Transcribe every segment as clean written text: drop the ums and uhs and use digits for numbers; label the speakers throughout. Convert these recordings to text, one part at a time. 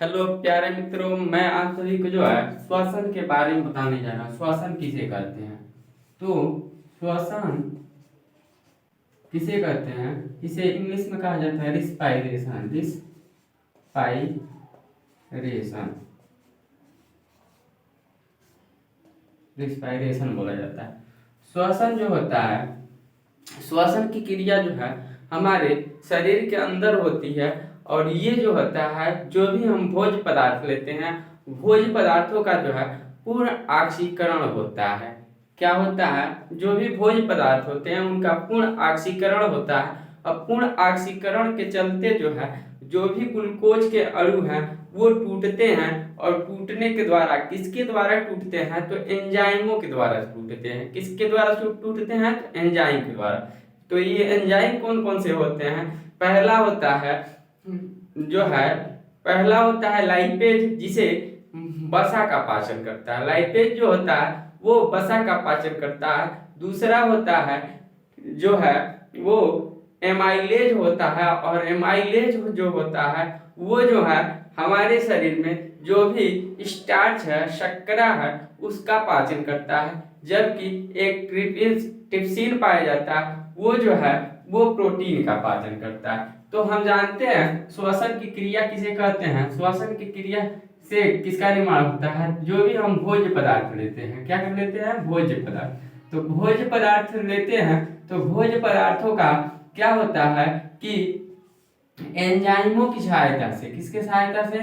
Speaker 1: Hello प्यारे मित्रों, मैं आप सभी को जो है श्वसन के बारे में बताने जा रहा हूँ। श्वसन किसे कहते हैं? तो श्वसन किसे कहते हैं, इसे इंग्लिश में कहा जाता है रिस्पायरेशन। रिस्पायरेशन रिस्पायरेशन बोला जाता है। श्वसन जो होता है, श्वसन की क्रिया जो है हमारे शरीर के अंदर होती है। और ये जो होता है, जो भी हम भोज्य पदार्थ लेते हैं, भोज्य पदार्थों का जो है पूर्ण ऑक्सीकरण होता है। क्या होता है? जो भी भोज्य पदार्थ होते हैं उनका पूर्ण ऑक्सीकरण होता है। अब पूर्ण ऑक्सीकरण के चलते जो है जो भी ग्लूकोज के अणु हैं वो टूटते हैं। और टूटने के द्वारा, किसके द्वारा टूटते हैं? तो एंजाइमों के द्वारा टूटते हैं। किसके द्वारा टूटते हैं? तो एंजाइम के द्वारा। तो ये एंजाइम कौन कौन से होते हैं? पहला होता है लाइपेज, जिसे वसा का पाचन करता है। लाइपेज जो होता है वो वसा का पाचन करता है। दूसरा होता है जो है वो एमाइलेज होता है। और एमाइलेज जो होता है वो जो है हमारे शरीर में जो भी स्टार्च है, शर्करा है, उसका पाचन करता है। जबकि एक ट्रिप्सिन पाया जाता है, वो जो है वो प्रोटीन का पाचन करता है। तो हम जानते हैं श्वसन की क्रिया किसे कहते हैं। श्वसन की क्रिया से किसका निर्माण होता है? जो भी हम भोज्य पदार्थ लेते हैं, क्या कर लेते हैं? भोज्य पदार्थ। तो भोज्य पदार्थ लेते हैं तो भोज्य पदार्थों का क्या होता है कि एंजाइमों की सहायता से, किसके सहायता से?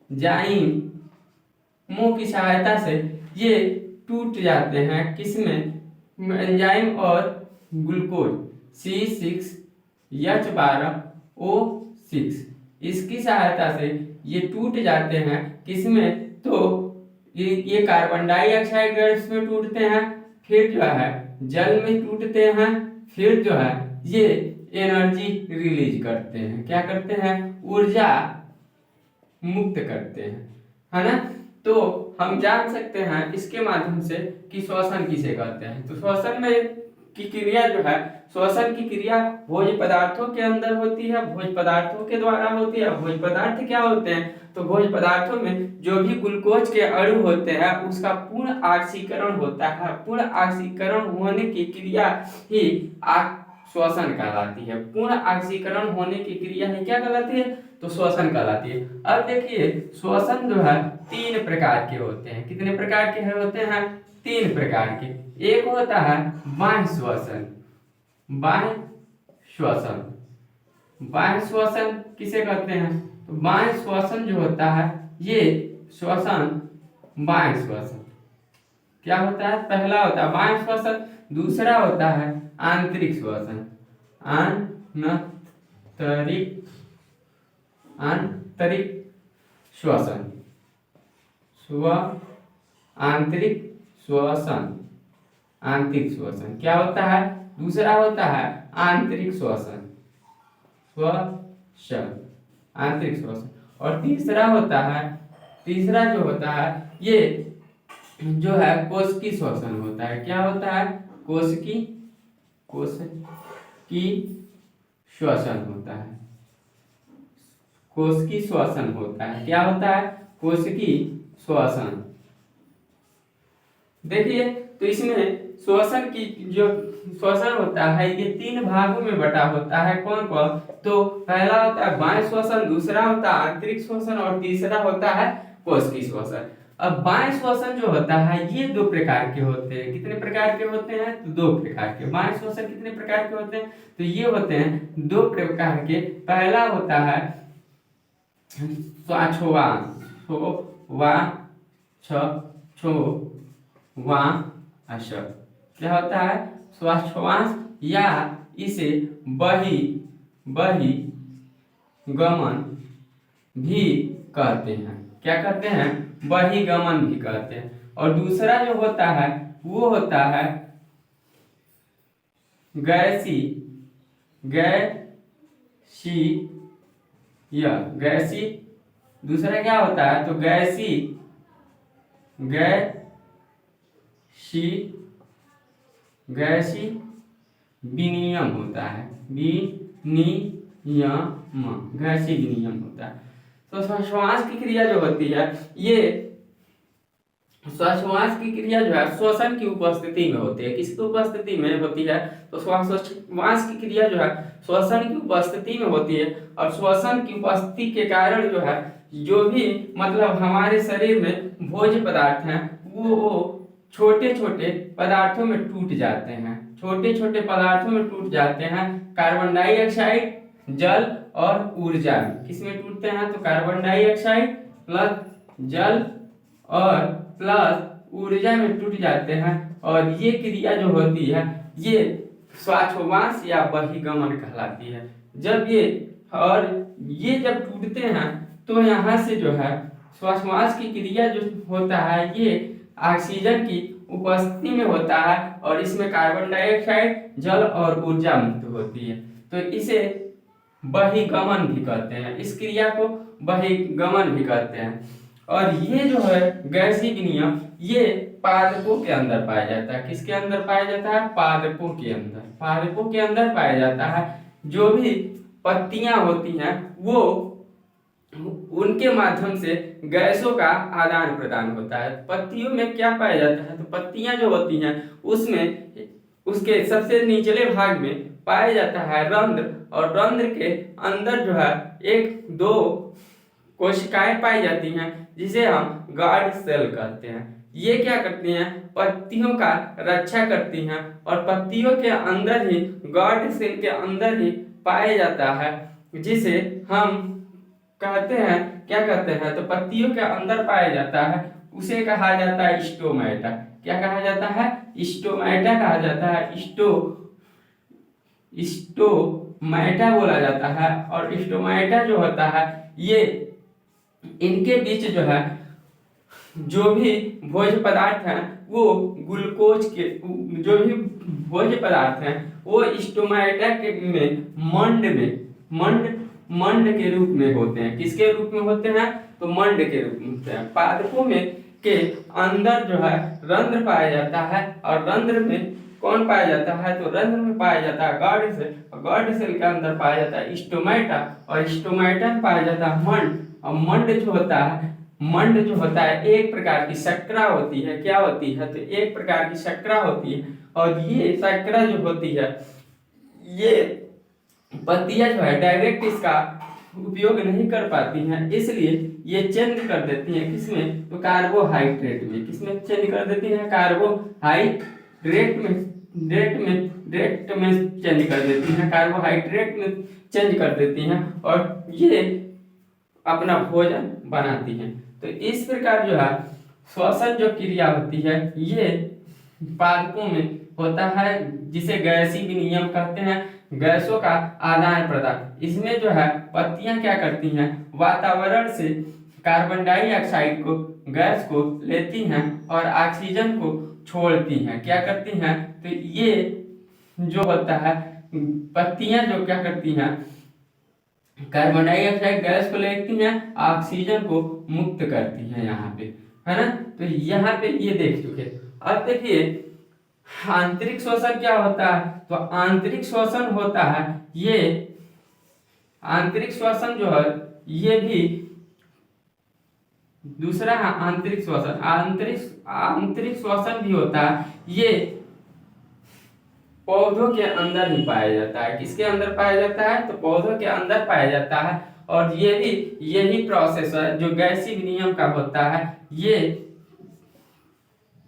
Speaker 1: एंजाइमों की सहायता से ये टूट जाते हैं। किसमें? एंजाइम और ग्लूकोज C6H12O6, इसकी सहायता से ये टूट जाते हैं। किसमें? तो ये कार्बन डाइऑक्साइड गैस में टूटते हैं, फिर जो है जल में टूटते हैं, फिर जो है ये एनर्जी रिलीज करते हैं। क्या करते हैं? ऊर्जा मुक्त करते हैं, है ना। तो हम जान सकते हैं इसके माध्यम से कि श्वसन किसे कहते हैं। तो श्वसन में की क्रिया जो है, श्वसन की क्रिया भोज्य पदार्थों के अंदर होती है, भोज्य पदार्थों के द्वारा होती है। भोज्य पदार्थ क्या होते हैं? तो भोज्य पदार्थों में जो भी ग्लूकोज के अणु होते हैं उसका पूर्ण ऑक्सीकरण होता है। पूर्ण ऑक्सीकरण होने की क्रिया ही श्वसन कहलाती है। पूर्ण ऑक्सीकरण होने की क्रिया है क्या कहलाती है? तो श्वसन कहलाती है। अब देखिए, श्वसन जो है 3 प्रकार के होते हैं। कितने प्रकार के होते हैं? 3 प्रकार के। एक होता है बाह्य श्वसन। बाह्य श्वसन, बाह्य श्वसन किसे कहते हैं? तो बाह्य श्वसन जो होता है ये श्वसन, बाह्य श्वसन क्या होता है? पहला होता है बाह्य श्वसन, दूसरा होता है आंतरिक श्वसन। आंतरिक श्वसन, आंतरिक श्वसन, आंतरिक श्वसन क्या होता है? दूसरा होता है आंतरिक श्वसन, आंतरिक श्वसन। और तीसरा जो होता है ये जो है कोशिकी श्वसन होता है। क्या होता है? कोशिकी श्वसन होता है। कोशिकी श्वसन होता है। क्या होता है? कोशिकी श्वसन। देखिए, तो इसमें श्वसन की जो श्वसन होता है ये 3 भागों में बटा होता है। कौन कौन? तो पहला होता है बाह्य श्वसन, दूसरा होता है आंतरिक श्वसन और तीसरा होता है कोशिकी श्वसन। अब बाह्य श्वसन जो होता है ये 2 प्रकार के होते हैं। कितने प्रकार के होते हैं? तो 2 प्रकार के। बाह्य श्वसन कितने प्रकार के होते हैं? तो ये होते हैं 2 प्रकार के। पहला होता है श्वासोच्छ्वास। क्या होता है? श्वासोच्छ्वास, या इसे बहिर्गमन भी कहते हैं। क्या कहते हैं? बहिर्गमन भी कहते हैं। और दूसरा जो होता है वो होता है गैसीय। दूसरा क्या होता है? तो गैसीय विनिमय होता है। विनिमय गैसीय विनिमय होता है। तो श्वास की क्रिया जो होती है, ये श्वास की क्रिया जो है श्वसन की उपस्थिति में होती है। किसकी उपस्थिति में होती है? तो श्वास की क्रिया जो है श्वसन की उपस्थिति में होती है। और श्वसन की उपस्थिति के कारण जो है जो भी मतलब हमारे शरीर में भोज्य पदार्थ हैं वो छोटे छोटे पदार्थों में टूट जाते हैं। छोटे छोटे पदार्थों में टूट जाते हैं। कार्बन डाइऑक्साइड, जल और ऊर्जा में किसमें टूटते हैं? तो कार्बन डाइऑक्साइड प्लस जल और प्लस ऊर्जा में टूट जाते हैं। और ये क्रिया जो होती है ये श्वासोच्छ्वास या बहिर्गमन कहलाती है। जब ये जब टूटते हैं तो यहाँ से जो है श्वासोच्छ्वास की क्रिया जो होता है ये ऑक्सीजन की उपस्थिति में होता है और इसमें कार्बन डाइऑक्साइड, जल और ऊर्जा मुक्त होती है। तो इसे बहिर्गमन भी कहते हैं। इस क्रिया को बहिर्गमन भी कहते हैं। और ये जो है गैसीय विनिमय ये पादपों के अंदर पाया जाता है। किसके अंदर पाया जाता है? पादपों के अंदर। पादपों के अंदर पाया जाता है। जो भी पत्तियां होती हैं वो उनके माध्यम से गैसों का आदान प्रदान होता है। पत्तियों में क्या पाया जाता है? तो पत्तियां जो होती हैं उसमें उसके सबसे निचले भाग में पाया जाता है रंध्र। और रंध्र के अंदर जो है 1-2 कोशिकाएं पाई जाती हैं जिसे हम गार्ड सेल कहते हैं। ये क्या करती हैं? पत्तियों का रक्षा करती हैं। और पत्तियों के अंदर ही गार्ड सेल के अंदर ही पाया जाता है जिसे हम कहते हैं, क्या कहते हैं? तो पत्तियों के अंदर पाया जाता है उसे कहा जाता है स्टोमेटा। क्या कहा जाता है? स्टोमेटा कहा जाता है। स्टोमेटा बोला जाता है। और स्टोमेटा जो होता है ये इनके बीच जो है जो भी भोज्य पदार्थ हैं वो ग्लूकोज के जो भी भोज्य पदार्थ हैं वो स्टोमेटा के मंड के रूप में होते हैं। किसके रूप में होते हैं? तो मंड के रूप में होते हैं। पादपों में के अंदर जो है रंध्र पाया जाता है। और रंध्र में कौन पाया जाता है? तो रंध्र में पाया जाता है गार्ड सेल। और गार्ड सेल के अंदर पाया जाता है स्टोमेटा। और स्टोमेटा में पाया जाता है मंड। और मंड जो होता है एक प्रकार की शर्करा होती है। क्या होती है? तो एक प्रकार की शर्करा होती है। और ये शर्करा जो होती है ये पत्तियां जो है डायरेक्ट इसका उपयोग नहीं कर पाती हैं, इसलिए ये चेंज कर देती हैं किसमें? तो कार्बोहाइड्रेट में। किसमें चेंज कर देती हैं? कार्बोहाइड्रेट में चेंज कर देती हैं। कार्बोहाइड्रेट में चेंज कर देती हैं और ये अपना भोजन बनाती हैं। तो इस प्रकार जो है श्वसन जो क्रिया होती है ये पादपों में होता है जिसे गैसीय विनिमय कहते हैं। गैसों का आदान प्रदान। इसमें जो है पत्तियां क्या करती हैं? वातावरण से कार्बन डाइऑक्साइड को गैस को लेती हैं और ऑक्सीजन को छोड़ती हैं। क्या करती हैं? तो ये जो होता है पत्तियां जो क्या करती हैं? कार्बन डाइऑक्साइड गैस को लेती हैं, ऑक्सीजन को मुक्त करती हैं यहाँ पे, है ना। तो यहाँ पे ये देख चुके। अब देखिए आंतरिक श्वसन क्या होता है? तो आंतरिक श्वसन होता है ये आंतरिक श्वसन जो है ये भी दूसरा है आंतरिक श्वसन। आंतरिक श्वसन भी होता है ये पौधों के अंदर ही पाया जाता है। किसके अंदर पाया जाता है? तो पौधों के अंदर पाया जाता है। और ये भी यही प्रोसेस है जो गैसीय विनिमय का होता है। ये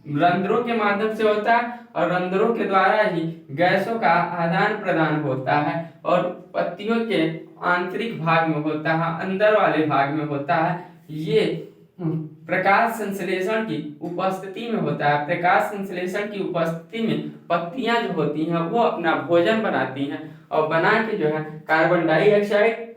Speaker 1: रंध्रों के माध्यम से होता है और रंध्रों के द्वारा ही गैसों का आदान प्रदान होता है। और पत्तियों के आंतरिक भाग में होता है, अंदर वाले भाग में होता है। ये प्रकाश संश्लेषण की उपस्थिति में होता है। प्रकाश संश्लेषण की उपस्थिति में पत्तियां जो होती हैं वो अपना भोजन बनाती हैं और बना के जो है कार्बन डाइऑक्साइड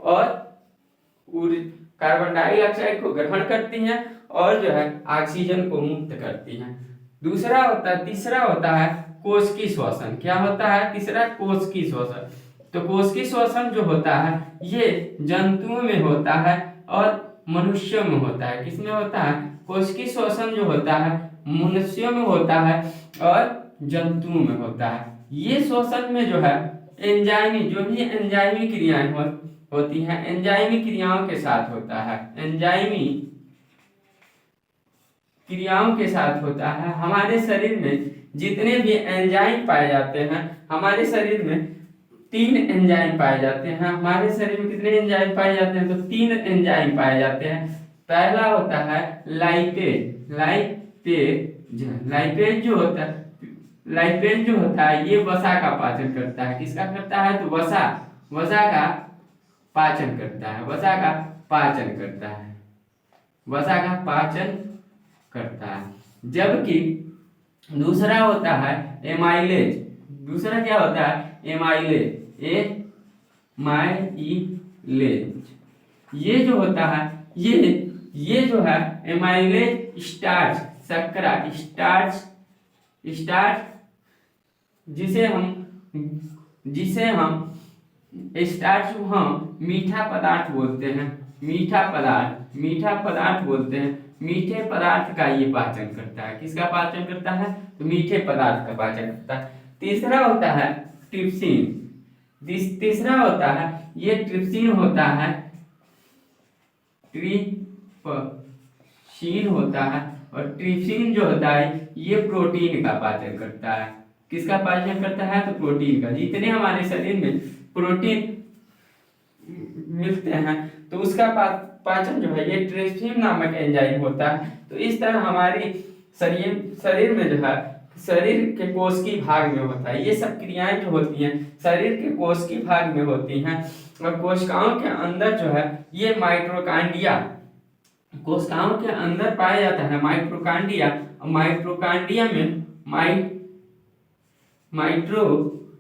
Speaker 1: को ग्रहण करती हैं और जो है ऑक्सीजन को मुक्त करती हैं। तीसरा होता है कोशिकीय श्वसन। क्या होता है? तीसरा कोशिकीय श्वसन। तो कोशिकीय श्वसन जो होता है ये जंतुओं में होता है और मनुष्यों में होता है। किसमें होता है? कोशिकीय श्वसन जो होता है मनुष्यों में होता है और जंतुओं में होता है। ये श्वसन में जो है एंजाइमी क्रियाएं होती है, एंजाइमी क्रियाओं के साथ होता है, एंजाइमी क्रियाओं के साथ होता है। हमारे शरीर में जितने भी एंजाइम पाए जाते हैं, हमारे शरीर में 3 एंजाइम पाए जाते हैं। हमारे शरीर में कितने एंजाइम पाए जाते हैं? तो 3 एंजाइम पाए जाते हैं। पहला होता है लाइपेज, लाइपेज जो होता है, लाइपेज जो होता है ये वसा का पाचन करता है। किसका करता है? तो वसा का पाचन करता है, वसा का पाचन करता है, वसा का पाचन करता है। जबकि दूसरा होता है एमाइलेज। दूसरा क्या होता है? एमाइलेज, ये जो होता है, ये जो है एमाइलेज स्टार्च, शर्करा स्टार्च जिसे हम स्टार्च को हम मीठा पदार्थ बोलते हैं, मीठा पदार्थ बोलते हैं। मीठे पदार्थ का ये पाचन करता है। किसका पाचन करता है? तो मीठे पदार्थ का पाचन करता है। तीसरा होता है ट्रिप्सिन। तीसरा होता है, ये ट्रिप्सिन होता है, ट्रिप्सिन होता है। और ट्रिप्सिन जो होता है ये प्रोटीन का पाचन करता है। किसका पाचन करता है? तो प्रोटीन का। जितने हमारे शरीर में प्रोटीन मिलते हैं तो उसका पाचन जो है ये ट्रिप्सिन नामक एंजाइम होता है। तो इस तरह हमारी शरीर में जो है, शरीर के कोशिकीय भाग में होता है। ये सब क्रियाएं जो होती हैं शरीर के कोशिकीय भाग में होती हैं। और कोशिकाओं के अंदर जो है ये माइटोकॉन्ड्रिया, कोशिकाओं के अंदर पाया जाता है माइटोकॉन्ड्रिया। माइटोकॉन्ड्रिया में